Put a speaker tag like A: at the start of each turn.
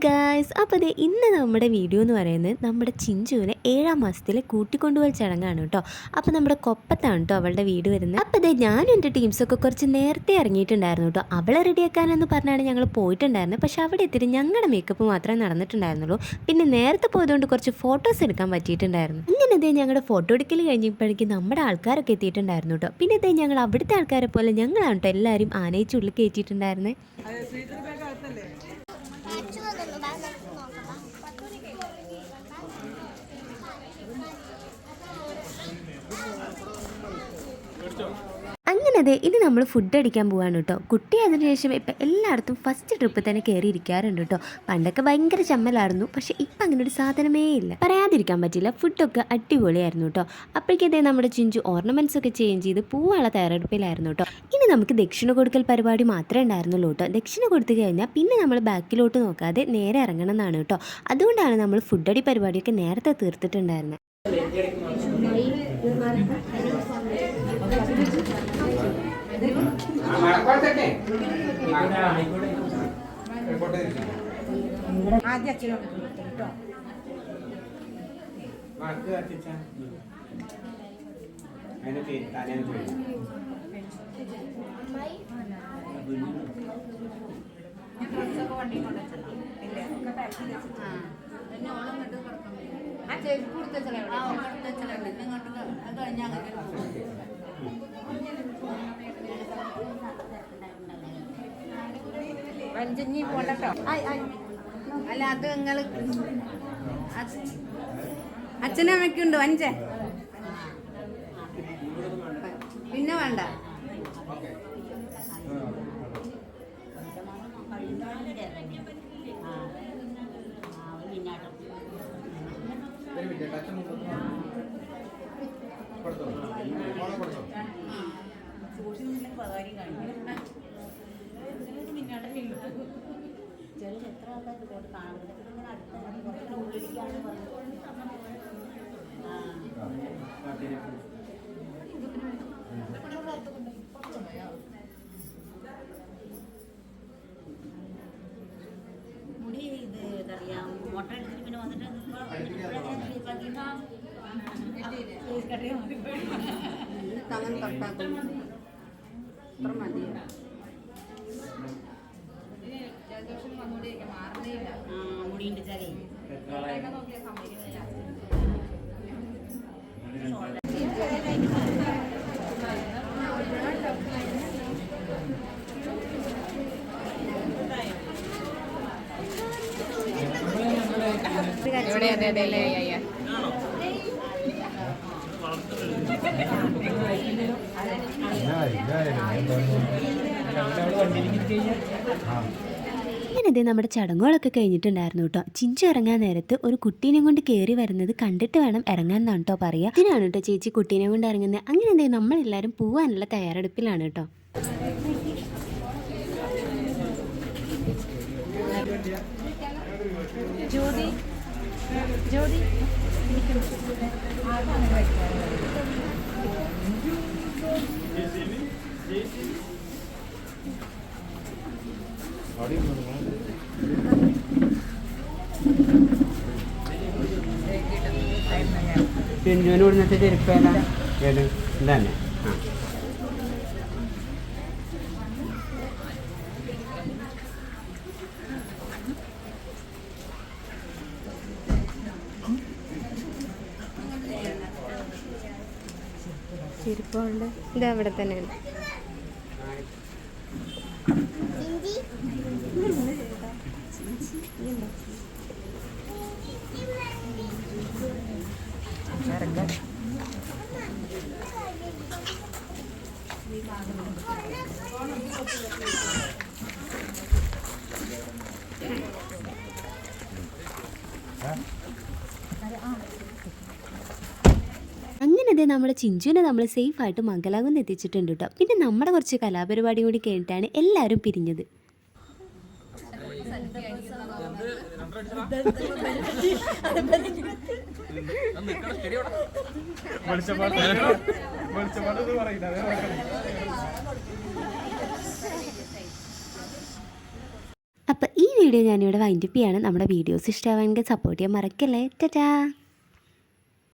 A: Guys, അപ്പോൾ ഇന്ന് നമ്മുടെ വീഡിയോ എന്ന് പറയുന്നത് നമ്മുടെ ചിഞ്ചുവിനെ 7ാം മാസത്തിലെ കൂട്ടിക്കൊണ്ടുപോയി ചടങ്ങാണ് കേട്ടോ. അപ്പോൾ നമ്മുടെ കൊപ്പത്താണ് കേട്ടോ അവളുടെ വീട് വരുന്നത്. അപ്പോൾ ഞാനും എൻ്റെ ടീംസൊക്കെ കുറച്ച് നേരത്തെ ഇറങ്ങിയിട്ടുണ്ടായിരുന്നു കേട്ടോ. അവളെ റെഡിയാക്കാനെന്ന് പറഞ്ഞാണ് ഞങ്ങൾ പോയിട്ടുണ്ടായിരുന്നത്. പക്ഷേ അവിടെ എത്തിയിട്ട് ഞങ്ങളുടെ മേക്കപ്പ് മാത്രമേ നടന്നിട്ടുണ്ടായിരുന്നുള്ളൂ. പിന്നെ നേരത്തെ പോയതുകൊണ്ട് കുറച്ച് ഫോട്ടോസ് എടുക്കാൻ പറ്റിയിട്ടുണ്ടായിരുന്നു. അങ്ങനെ ഞങ്ങളുടെ ഫോട്ടോ എടുക്കൽ കഴിഞ്ഞപ്പോഴേക്കും നമ്മുടെ ആൾക്കാരൊക്കെ എത്തിയിട്ടുണ്ടായിരുന്നു കേട്ടോ. പിന്നെ ഞങ്ങൾ അവിടുത്തെ ആൾക്കാരെ പോലെ ഞങ്ങളാണ് കേട്ടോ എല്ലാവരും ആനയിച്ചുള്ളിൽ കയറ്റിയിട്ടുണ്ടായിരുന്നത്. അങ്ങനെ ഇനി നമ്മൾ ഫുഡ് അടിക്കാൻ പോവാണ് കേട്ടോ. കുട്ടി അതിനുശേഷം ഇപ്പം എല്ലായിടത്തും ഫസ്റ്റ് ട്രിപ്പ് തന്നെ കയറി ഇരിക്കാറുണ്ട് കേട്ടോ. പണ്ടൊക്കെ ഭയങ്കര ചമ്മലായിരുന്നു, പക്ഷേ ഇപ്പം അങ്ങനെ ഒരു സാധനമേ ഇല്ല. പറയാതിരിക്കാൻ പറ്റില്ല, ഫുഡൊക്കെ അടിപൊളിയായിരുന്നു കേട്ടോ. അപ്പോഴേക്കതേ നമ്മുടെ ചിഞ്ചു ഓർണമെൻറ്റ്സ് ഒക്കെ ചേഞ്ച് ചെയ്ത് പൂവാള തയ്യാറെടുപ്പിലായിരുന്നു കേട്ടോ. ഇനി നമുക്ക് ദക്ഷിണ കൊടുക്കൽ പരിപാടി മാത്രമേ ഉണ്ടായിരുന്നുള്ളൂ കേട്ടോ. ദക്ഷിണ കൊടുത്തു കഴിഞ്ഞാൽ പിന്നെ നമ്മൾ ബാക്കിലോട്ട് നോക്കാതെ നേരെ ഇറങ്ങണം എന്നാണ് കേട്ടോ. അതുകൊണ്ടാണ് നമ്മൾ ഫുഡടി പരിപാടിയൊക്കെ നേരത്തെ തീർത്തിട്ടുണ്ടായിരുന്നത്.
B: വഞ്ചഞ്ഞി പോട്ടോ. അല്ല, അത് നിങ്ങൾ അച്ഛനും അമ്മയ്ക്കുണ്ട് വഞ്ച, പിന്നെ വേണ്ട.
C: മുടി ഇത് അറിയാം മുട്ട എടുത്തിട്ട് പിന്നെ വന്നിട്ട്
B: തങ്ങൻ തൊട്ടാക്കും അത്ര മതി.
C: മുടിയുണ്ട് ചാലേ
A: അങ്ങനെ നമ്മുടെ ചടങ്ങുകളൊക്കെ കഴിഞ്ഞിട്ടുണ്ടായിരുന്നു കേട്ടോ. ചിഞ്ചു ഇറങ്ങാൻ നേരത്ത് ഒരു കുട്ടീനെ കൊണ്ട് കയറി വരുന്നത് കണ്ടിട്ട് വേണം ഇറങ്ങാൻ എന്നാണ് കേട്ടോ പറയുക. ഇതിനാണ് കേട്ടോ ചേച്ചി കുട്ടീനെ കൊണ്ട് ഇറങ്ങുന്നത്. അങ്ങനെ നമ്മളെല്ലാവരും പോവാനുള്ള തയ്യാറെടുപ്പിലാണ് കേട്ടോ.
B: ജ്യോതി ജ്യോതി
D: പിഞ്ചുവിന് ഇവിടുന്നത്തെ ചെരുപ്പേല ഏത് ഇതന്നെ.
B: ചെരുപ്പുണ്ട്, ഇത് അവിടെ തന്നെയാണ്.
A: അങ്ങനെ നമ്മുടെ ചിഞ്ചുവിനെ നമ്മൾ സേഫായിട്ട് മംഗലാകുന്ന് എത്തിച്ചിട്ടുണ്ട് കേട്ടോ. പിന്നെ നമ്മുടെ കുറച്ച് കലാപരിപാടി കൂടി കഴിഞ്ഞിട്ടാണ് എല്ലാവരും പിരിഞ്ഞത്. അപ്പോൾ ഈ വീഡിയോ ഞാനിവിടെ വൈൻഡപ്പ് ചെയ്യാണ്. നമ്മുടെ വീഡിയോസ് ഇഷ്ടമാണെങ്കിൽ സപ്പോർട്ട് ചെയ്യാൻ മറക്കല്ലേ. ടാറ്റാ.